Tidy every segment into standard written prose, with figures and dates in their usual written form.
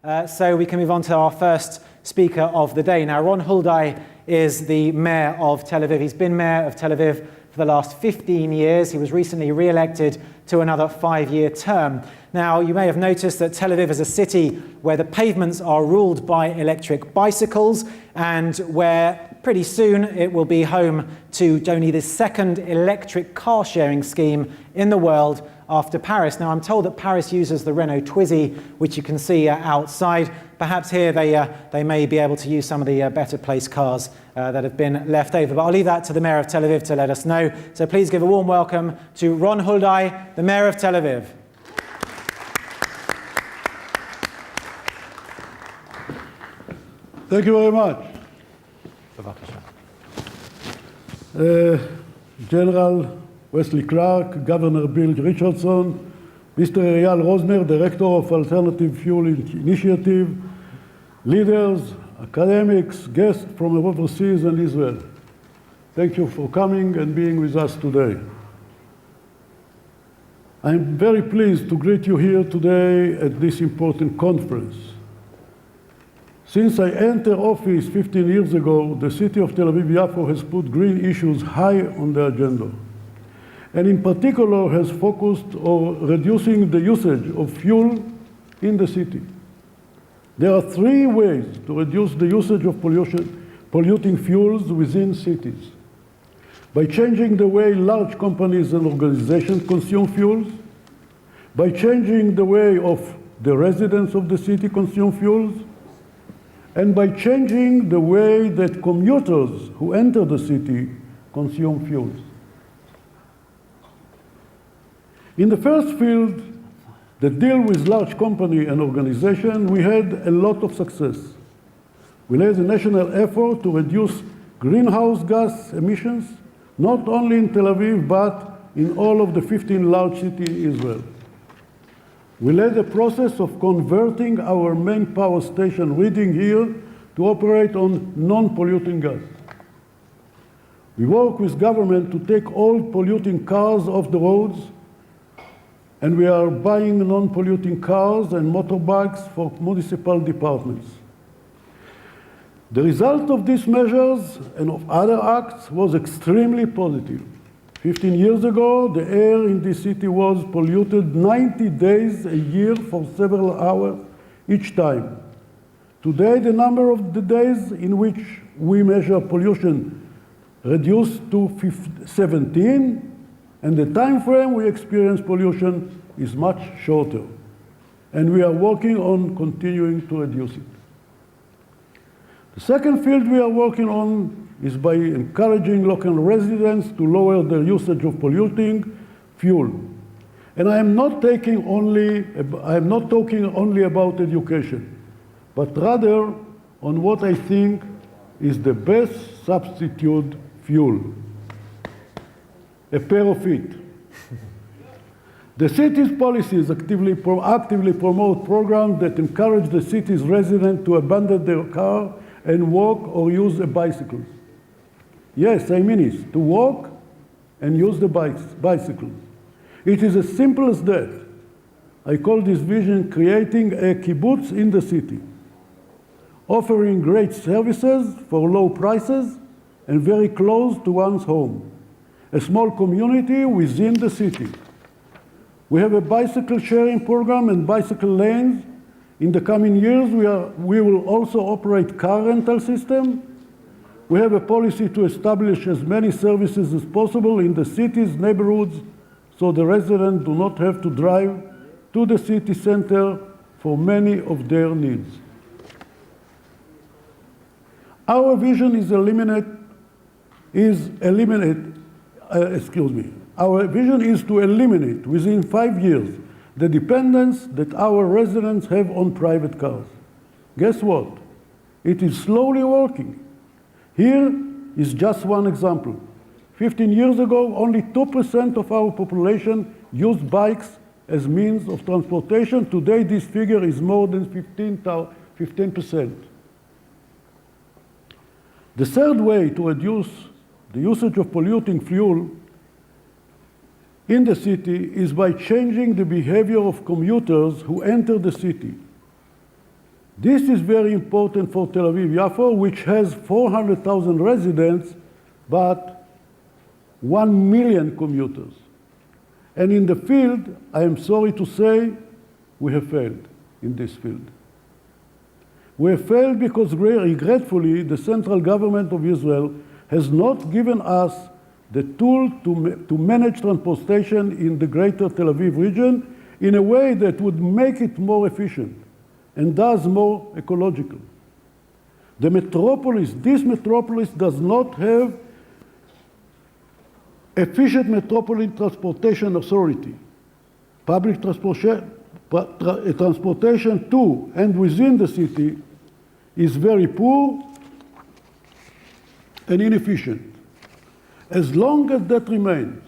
So we can move on to our first speaker of the day. Now, Ron Huldai is the mayor of Tel Aviv. He's been mayor of Tel Aviv for the last 15 years. He was recently re-elected to another 5-year term. Now, you may have noticed that Tel Aviv is a city where the pavements are ruled by electric bicycles and where pretty soon it will be home to only the second electric car sharing scheme in the world after Paris. Now, I'm told that Paris uses the Renault Twizy, which you can see outside. Perhaps here they may be able to use some of the better placed cars that have been left over. But I'll leave that to the mayor of Tel Aviv to let us know. So please give a warm welcome to Ron Huldai, the mayor of Tel Aviv. Thank you very much. General Wesley Clark, Governor Bill Richardson, Mr. Eyal Rosner, Director of Alternative Fuel Initiative, leaders, academics, guests from overseas and Israel. Thank you for coming and being with us today. I'm very pleased to greet you here today at this important conference. Since I entered office 15 years ago, the city of Tel Aviv-Yafo has put green issues high on the agenda, and in particular has focused on reducing the usage of fuel in the city. There are 3 ways to reduce the usage of polluting fuels within cities: by changing the way large companies and organizations consume fuels, by changing the way of the residents of the city consume fuels, and by changing the way that commuters who enter the city consume fuels. In the first field that deal with large company and organization, we had a lot of success. We led a national effort to reduce greenhouse gas emissions, not only in Tel Aviv, but in all of the 15 large cities in Israel. We led a process of converting our main power station, Reading here, to operate on non-polluting gas. We work with government to take all polluting cars off the roads, and we are buying non-polluting cars and motorbikes for municipal departments. The result of these measures and of other acts was extremely positive. 15 years ago, the air in this city was polluted 90 days a year for several hours each time. Today, the number of the days in which we measure pollution reduced to 17, and the time frame we experience pollution is much shorter. And we are working on continuing to reduce it. The second field we are working on is by encouraging local residents to lower their usage of polluting fuel. And I am not talking only about education, but rather on what I think is the best substitute fuel: a pair of feet. The city's policies actively promote programs that encourage the city's residents to abandon their car and walk or use a bicycle. Yes, I mean it, to walk and use the bicycle. It is as simple as that. I call this vision creating a kibbutz in the city, offering great services for low prices and very close to one's home. A small community within the city. We have a bicycle sharing program and bicycle lanes. In the coming years, we will also operate car rental system. We have a policy to establish as many services as possible in the city's neighborhoods so the residents do not have to drive to the city center for many of their needs. Our vision Our vision is to eliminate within 5 years the dependence that our residents have on private cars. Guess what? It is slowly working. Here is just one example. 15 years ago, only 2% of our population used bikes as means of transportation. Today, this figure is more than 15%. The third way to reduce the usage of polluting fuel in the city is by changing the behavior of commuters who enter the city. This is very important for Tel Aviv-Yafo, which has 400,000 residents, but 1 million commuters. And in the field, I am sorry to say, we have failed in this field. We have failed because, regretfully, the central government of Israel has not given us the tool to manage transportation in the greater Tel Aviv region in a way that would make it more efficient and thus more ecological. The metropolis, this metropolis does not have efficient metropolitan transportation authority. Public transportation to and within the city is very poor and inefficient. As long as that remains,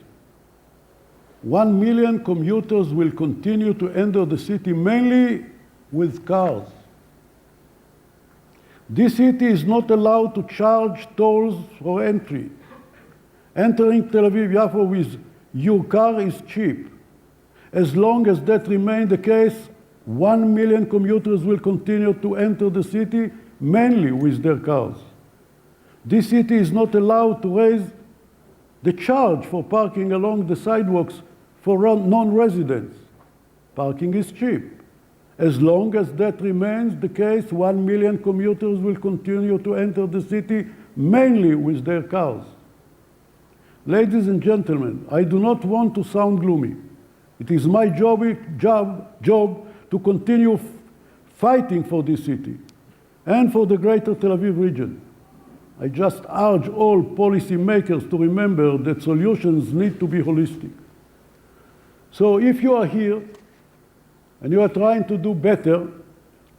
1 million commuters will continue to enter the city mainly with cars. This city is not allowed to charge tolls for entry. Entering Tel Aviv-Yafo with your car is cheap. As long as that remains the case, 1 million commuters will continue to enter the city mainly with their cars. This city is not allowed to raise the charge for parking along the sidewalks for non-residents. Parking is cheap. As long as that remains the case, 1 million commuters will continue to enter the city mainly with their cars. Ladies and gentlemen, I do not want to sound gloomy. It is my job to continue fighting for this city and for the greater Tel Aviv region. I just urge all policymakers to remember that solutions need to be holistic. So if you are here and you are trying to do better,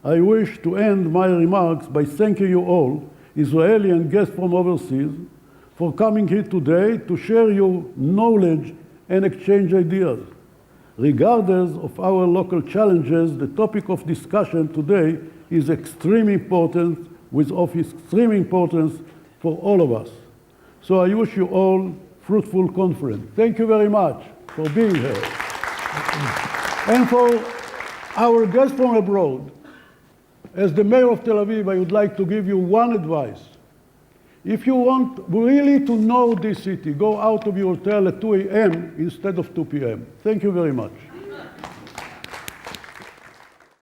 I wish to end my remarks by thanking you all, Israeli and guests from overseas, for coming here today to share your knowledge and exchange ideas. Regardless of our local challenges, the topic of discussion today is extremely important, of extreme importance for all of us. So I wish you all fruitful conference. Thank you very much for being here. And for our guests from abroad, as the mayor of Tel Aviv, I would like to give you one advice. If you want really to know this city, go out of your hotel at 2 a.m. instead of 2 p.m. Thank you very much.